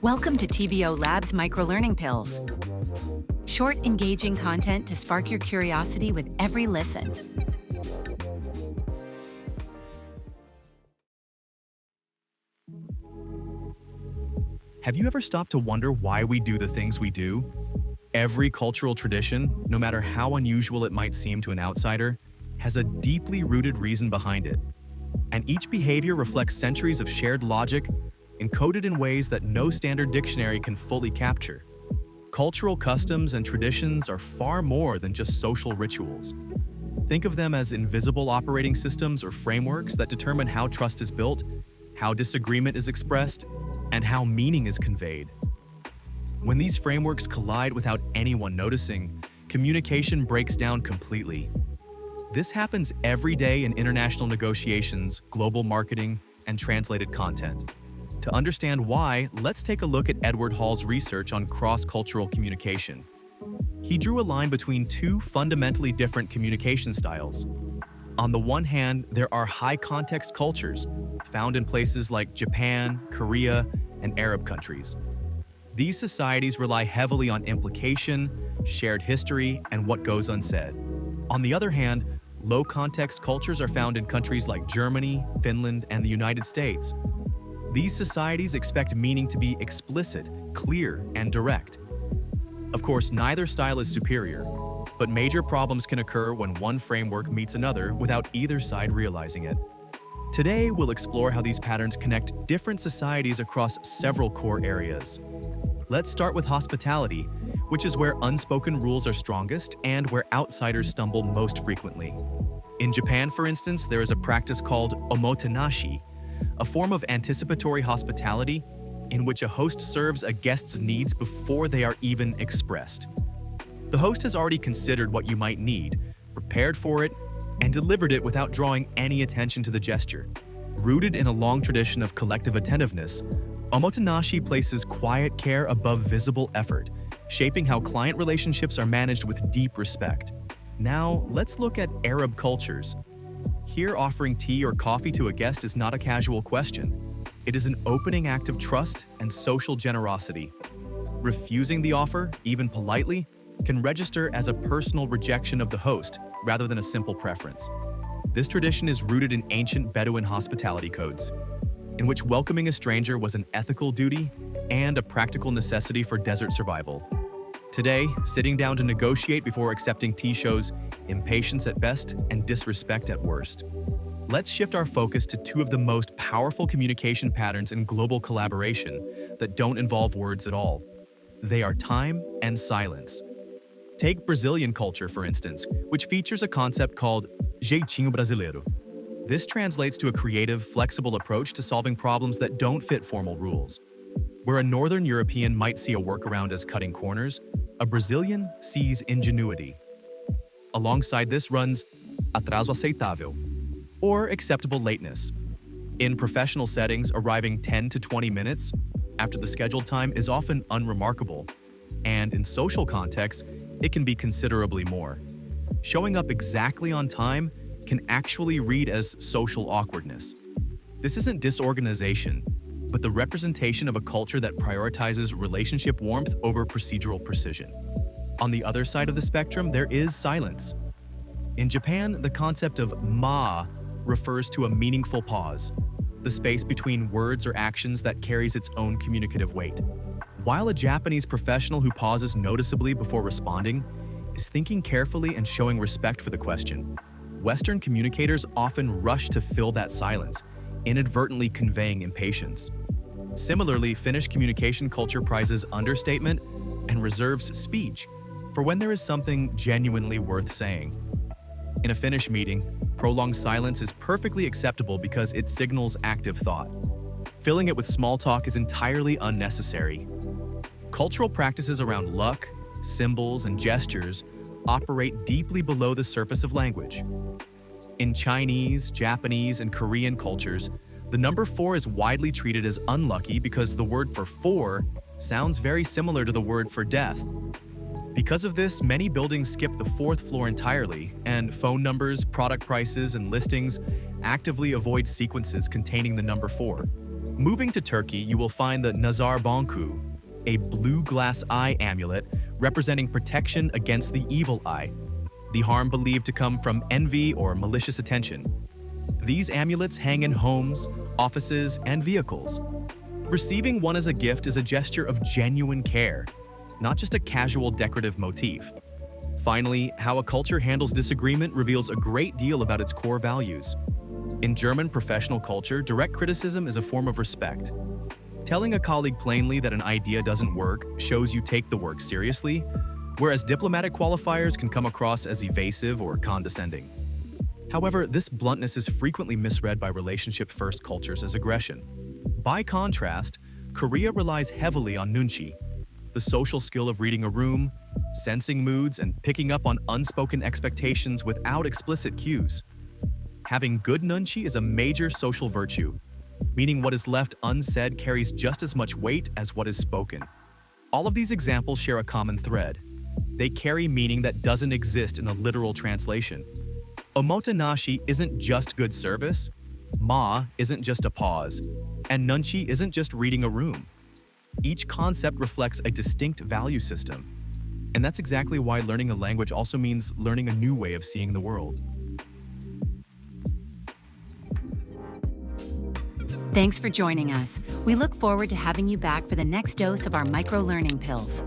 Welcome to TVO Lab's Microlearning Pills. Short, engaging content to spark your curiosity with every listen. Have you ever stopped to wonder why we do the things we do? Every cultural tradition, no matter how unusual it might seem to an outsider, has a deeply rooted reason behind it. And each behavior reflects centuries of shared logic, encoded in ways that no standard dictionary can fully capture. Cultural customs and traditions are far more than just social rituals. Think of them as invisible operating systems or frameworks that determine how trust is built, how disagreement is expressed, and how meaning is conveyed. When these frameworks collide without anyone noticing, communication breaks down completely. This happens every day in international negotiations, global marketing, and translated content. To understand why, let's take a look at Edward Hall's research on cross-cultural communication. He drew a line between two fundamentally different communication styles. On the one hand, there are high-context cultures, found in places like Japan, Korea, and Arab countries. These societies rely heavily on implication, shared history, and what goes unsaid. On the other hand, low-context cultures are found in countries like Germany, Finland, and the United States. These societies expect meaning to be explicit, clear, and direct. Of course, neither style is superior, but major problems can occur when one framework meets another without either side realizing it. Today, we'll explore how these patterns connect different societies across several core areas. Let's start with hospitality, which is where unspoken rules are strongest and where outsiders stumble most frequently. In Japan, for instance, there is a practice called omotenashi, a form of anticipatory hospitality in which a host serves a guest's needs before they are even expressed. The host has already considered what you might need, prepared for it, and delivered it without drawing any attention to the gesture. Rooted in a long tradition of collective attentiveness, omotenashi places quiet care above visible effort, shaping how client relationships are managed with deep respect. Now, let's look at Arab cultures. Here, offering tea or coffee to a guest is not a casual question. It is an opening act of trust and social generosity. Refusing the offer, even politely, can register as a personal rejection of the host rather than a simple preference. This tradition is rooted in ancient Bedouin hospitality codes, in which welcoming a stranger was an ethical duty and a practical necessity for desert survival. Today, sitting down to negotiate before accepting tea shows impatience at best and disrespect at worst. Let's shift our focus to two of the most powerful communication patterns in global collaboration that don't involve words at all. They are time and silence. Take Brazilian culture, for instance, which features a concept called jeitinho brasileiro. This translates to a creative, flexible approach to solving problems that don't fit formal rules. Where a Northern European might see a workaround as cutting corners, a Brazilian sees ingenuity. Alongside this runs atraso aceitável, or acceptable lateness. In professional settings, arriving 10 to 20 minutes after the scheduled time is often unremarkable, and in social contexts, it can be considerably more. Showing up exactly on time can actually read as social awkwardness. This isn't disorganization, but the representation of a culture that prioritizes relationship warmth over procedural precision. On the other side of the spectrum, there is silence. In Japan, the concept of ma refers to a meaningful pause, the space between words or actions that carries its own communicative weight. While a Japanese professional who pauses noticeably before responding is thinking carefully and showing respect for the question, Western communicators often rush to fill that silence, inadvertently conveying impatience. Similarly, Finnish communication culture prizes understatement and reserves speech for when there is something genuinely worth saying. In a Finnish meeting, prolonged silence is perfectly acceptable because it signals active thought. Filling it with small talk is entirely unnecessary. Cultural practices around luck, symbols, and gestures operate deeply below the surface of language. In Chinese, Japanese, and Korean cultures, the number 4 is widely treated as unlucky because the word for four sounds very similar to the word for death. Because of this, many buildings skip the 4th floor entirely, and phone numbers, product prices, and listings actively avoid sequences containing the number 4. Moving to Turkey, you will find the Nazar Bonku, a blue glass eye amulet representing protection against the evil eye, the harm believed to come from envy or malicious attention. These amulets hang in homes, offices, and vehicles. Receiving one as a gift is a gesture of genuine care, not just a casual decorative motif. Finally, how a culture handles disagreement reveals a great deal about its core values. In German professional culture, direct criticism is a form of respect. Telling a colleague plainly that an idea doesn't work shows you take the work seriously, whereas diplomatic qualifiers can come across as evasive or condescending. However, this bluntness is frequently misread by relationship-first cultures as aggression. By contrast, Korea relies heavily on nunchi, the social skill of reading a room, sensing moods, and picking up on unspoken expectations without explicit cues. Having good nunchi is a major social virtue, meaning what is left unsaid carries just as much weight as what is spoken. All of these examples share a common thread. They carry meaning that doesn't exist in a literal translation. Omotenashi isn't just good service, ma isn't just a pause, and nunchi isn't just reading a room. Each concept reflects a distinct value system. And that's exactly why learning a language also means learning a new way of seeing the world. Thanks for joining us. We look forward to having you back for the next dose of our micro-learning pills.